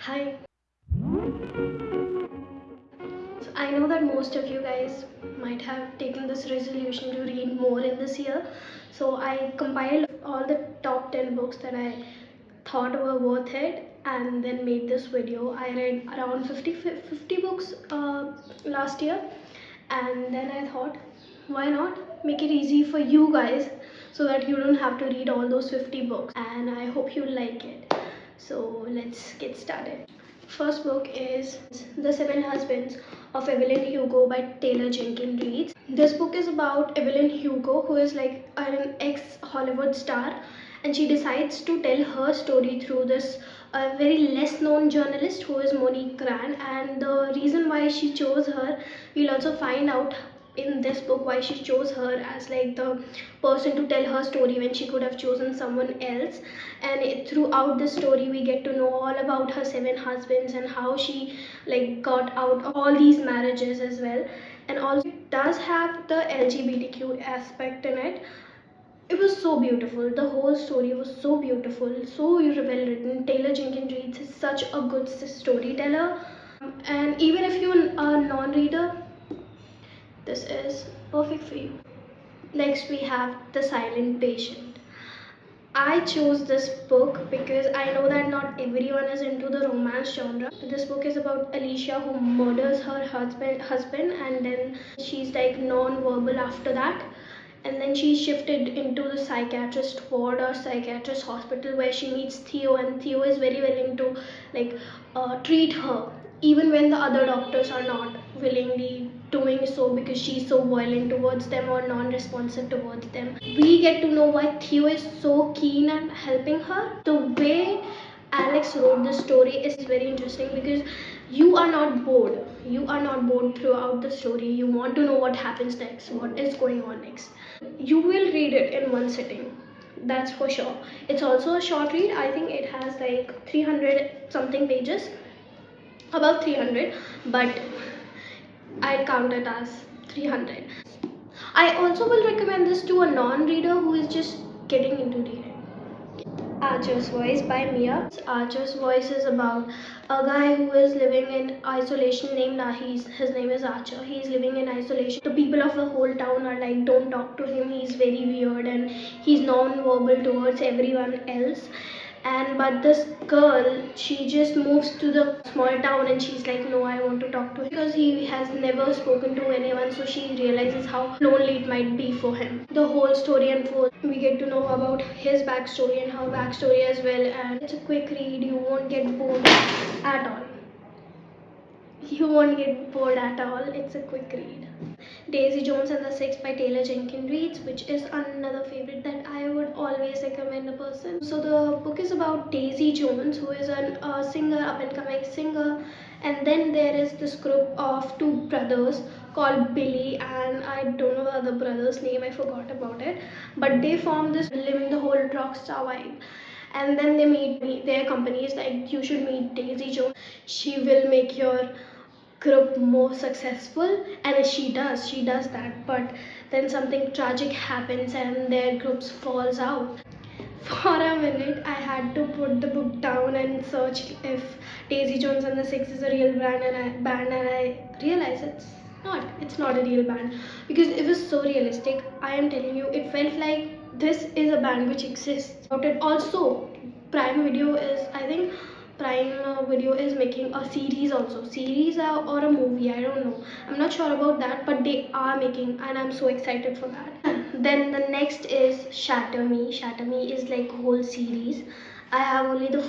Hi. So I know that most of you guys might have taken this resolution to read more in this year. So I compiled all the top 10 books that I thought were worth it and then made this video. I read around 50 books last year, and then I thought, why not make it easy for you guys so that you don't have to read all those 50 books, and I hope you like it. So let's get started. First book is The Seven Husbands of Evelyn Hugo by Taylor Jenkins Reid. This book is about Evelyn Hugo, who is like an ex-Hollywood star, and she decides to tell her story through this very less known journalist who is Monique Cran. And the reason why she chose her, we'll also find out in this book why she chose her as like the person to tell her story when she could have chosen someone else. And throughout the story we get to know all about her seven husbands and how she like got out of all these marriages as well. And also it does have the LGBTQ aspect in it. It was so beautiful. The whole story was so beautiful, so well written. Taylor Jenkins Reid is such a good storyteller. And even if you're a non-reader, this is perfect for you. Next, we have The Silent Patient. I chose this book because I know that not everyone is into the romance genre. This book is about Alicia who murders her husband, and then she's like non-verbal after that. And then she's shifted into the psychiatrist ward or psychiatrist hospital where she meets Theo, and Theo is very willing to like treat her even when the other doctors are not willingly doing so because she's so violent towards them or non-responsive towards them. We get to know why Theo is so keen at helping her. The way Alex wrote the story is very interesting because you are not bored. You are not bored throughout the story. You want to know what happens next, what is going on next. You will read it in one sitting. That's for sure. It's also a short read. I think it has like 300 something pages, above 300, but I count it as 300. I also will recommend this to a non-reader who is just getting into reading. Archer's Voice by Mia. Archer's Voice is about a guy who is living in isolation named his name is Archer. He's living in isolation. The people of the whole town are like, don't talk to him, he's very weird and he's non-verbal towards everyone else. And but this girl, she just moves to the small town and she's like, no, I want to talk to him because he has never spoken to anyone. So she realizes how lonely it might be for him. The whole story unfolds. We get to know about his backstory and her backstory as well, and it's a quick read. You won't get bored at all. You won't get bored at all. It's a quick read. Daisy Jones and the Six by Taylor Jenkins Reid, which is another favorite that I would always recommend a person. So the book is about Daisy Jones, who is a singer, up and coming singer, and then there is this group of two brothers called Billy, and I don't know the other brother's name, I forgot about it, but they form this living the whole rock star vibe. And then they meet their companies like, you should meet Daisy Jones, she will make your group more successful. And she does that, but then something tragic happens and their groups falls out. For a minute I had to put the book down and search if Daisy Jones and the Six is a real band, and I realized it's not a real band because it was so realistic. I am telling you, it felt like this is a band which exists. But it also, Prime Video is, I think Prime Video is making a series also, or a movie, I don't know, I'm not sure about that, but they are making, and I'm so excited for that. Then the next is Shatter Me. Shatter Me is like a whole series. I have only the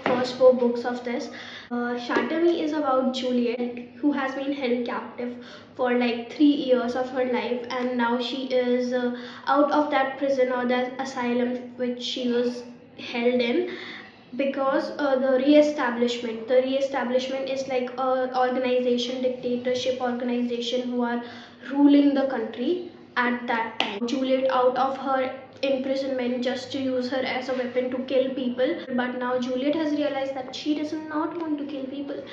first four books of this. Shatter Me is about Juliet, who has been held captive for like 3 years of her life, and now she is out of that prison or that asylum which she was held in, because the re-establishment is like a organization, dictatorship organization, who are ruling the country at that time. Juliet out of her imprisonment just to use her as a weapon to kill people, but now Juliet has realized that she does not want to kill people,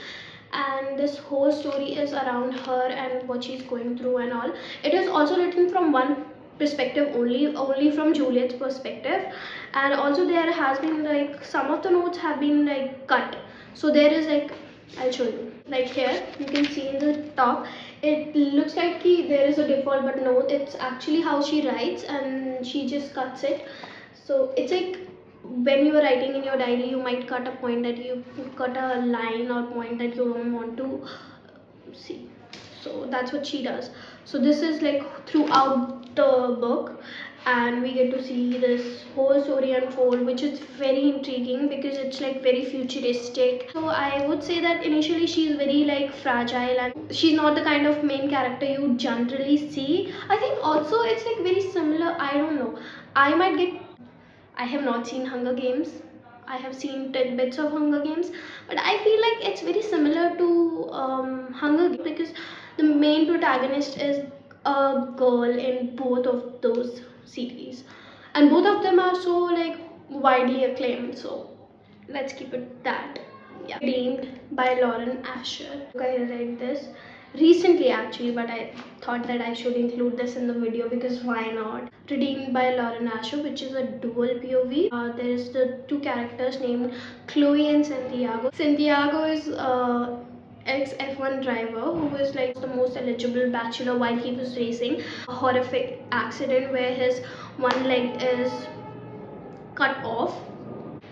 and this whole story is around her and what she's going through and all. It is also written from one perspective, only from Juliet's perspective, and also there has been like some of the notes have been like cut, So there is like, I'll show you. Like here, you can see in the top, it looks like there is a default, but no, it's actually how she writes, and she just cuts it. So it's like when you are writing in your diary, you might cut a point that you cut a line or point that you don't want to see. So that's what she does. So this is like throughout the book, and we get to see this whole story unfold, which is very intriguing because it's like very futuristic. So I would say that initially she's very like fragile, and she's not the kind of main character you generally see. I think also it's like very similar, I don't know, I have not seen Hunger Games. I have seen tidbits of Hunger Games, but I feel like it's very similar to Hunger Games because the main protagonist is a girl in both of those series, and both of them are so like widely acclaimed. So let's keep it that. Yeah. Redeemed by Lauren Asher. I read this recently actually, but I thought that I should include this in the video because why not. Redeemed by Lauren Asher, which is a dual POV. There is the two characters named Chloe and Santiago. Santiago is ex F1 driver who was like the most eligible bachelor while he was racing. A horrific accident where his one leg is cut off.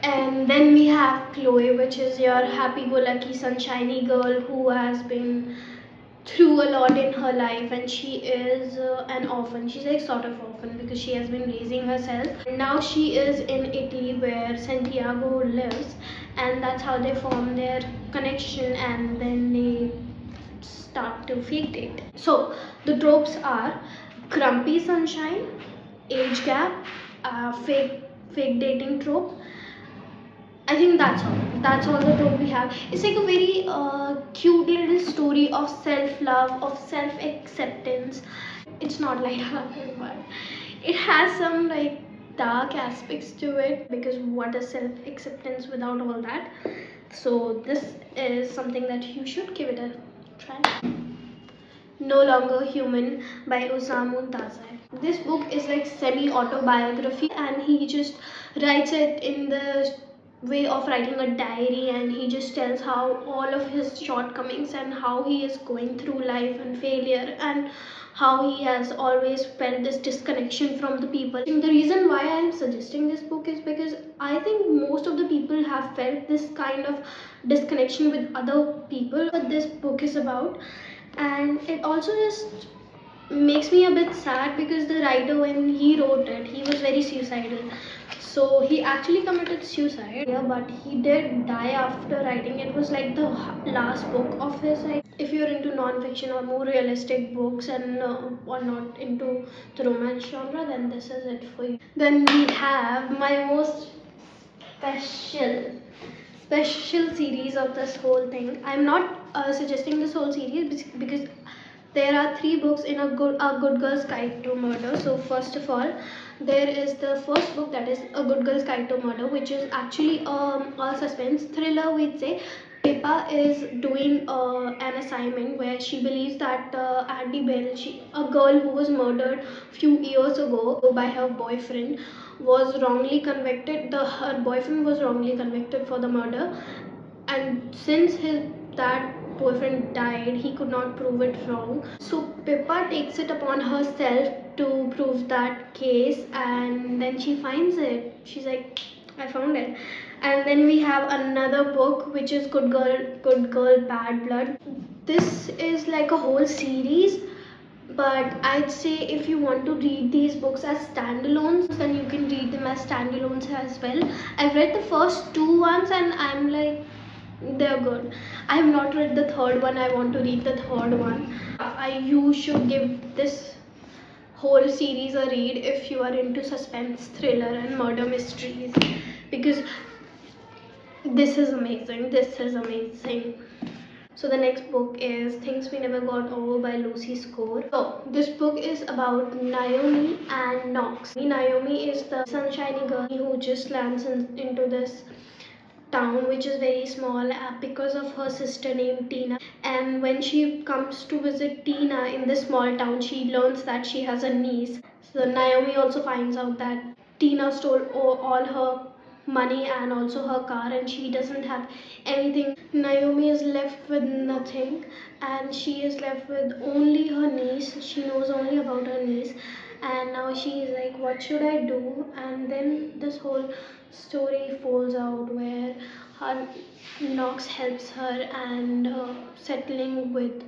And then we have Chloe, which is your happy-go-lucky, sunshiny girl who has been through a lot in her life, and she is an orphan. She's like sort of orphan because she has been raising herself. And now she is in Italy where Santiago lives, and that's how they form their connection, and then they start to fake date. So the tropes are grumpy sunshine, age gap, fake dating trope. I think that's all the trope we have. It's like a very cute little story of self-love, of self-acceptance. It's not light-hearted, but it has some like dark aspects to it because what is self-acceptance without all that? So this is something that you should give it a try. No Longer Human by Osamu Dazai. This book is like semi-autobiography, and he just writes it in the way of writing a diary, and he just tells how all of his shortcomings and how he is going through life and failure, and how he has always felt this disconnection from the people. And the reason why I am suggesting this book is because I think most of the people have felt this kind of disconnection with other people, what this book is about. And it also just makes me a bit sad because the writer, when he wrote it, he was very suicidal. So he actually committed suicide, yeah, but he did die after writing. It was like the last book of his. If you're into non-fiction or more realistic books and or not into the romance genre, then this is it for you. Then we have my most special series of this whole thing. I'm not suggesting this whole series because there are 3 books in a Good Girl's Guide to Murder. So first of all, there is the first book, that is A Good Girl's Guide to Murder, which is actually a suspense thriller, we'd say. Pippa is doing an assignment where she believes that Andy Bell, a girl who was murdered few years ago by her boyfriend, was wrongly convicted. Her boyfriend was wrongly convicted for the murder, and since that boyfriend died, he could not prove it wrong. So Pippa takes it upon herself to prove that case, and then she finds it. She's like, I found it. And then we have another book which is Good Girl, Bad Blood. This is like a whole series, but I'd say if you want to read these books as standalones, then you can read them as standalones as well. I've read the first 2 ones and I'm like, they're good. I have not read the third one. I want to read the third one. You should give this whole series a read if you are into suspense, thriller and murder mysteries, because this is amazing. So the next book is Things We Never Got Over by Lucy Score. So this book is about Naomi and Knox. Naomi is the sunshiny girl who just lands into this town which is very small because of her sister named Tina. And when she comes to visit Tina in this small town, she learns that she has a niece. So Naomi also finds out that Tina stole all her money and also her car, and she doesn't have anything. Naomi is left with nothing, and she is left with only her niece. She knows only about her niece, and now she is like, what should I do? And then this whole story folds out where her Knox helps her and settling with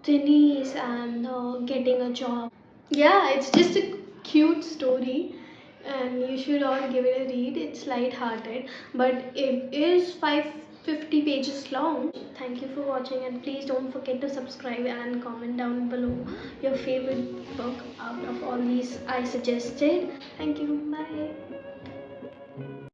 Denise and getting a job. Yeah, it's just a cute story, and you should all give it a read. It's light-hearted, but it is 550 pages long. Thank you for watching, and please don't forget to subscribe and comment down below your favorite book out of all these I suggested. Thank you. Bye.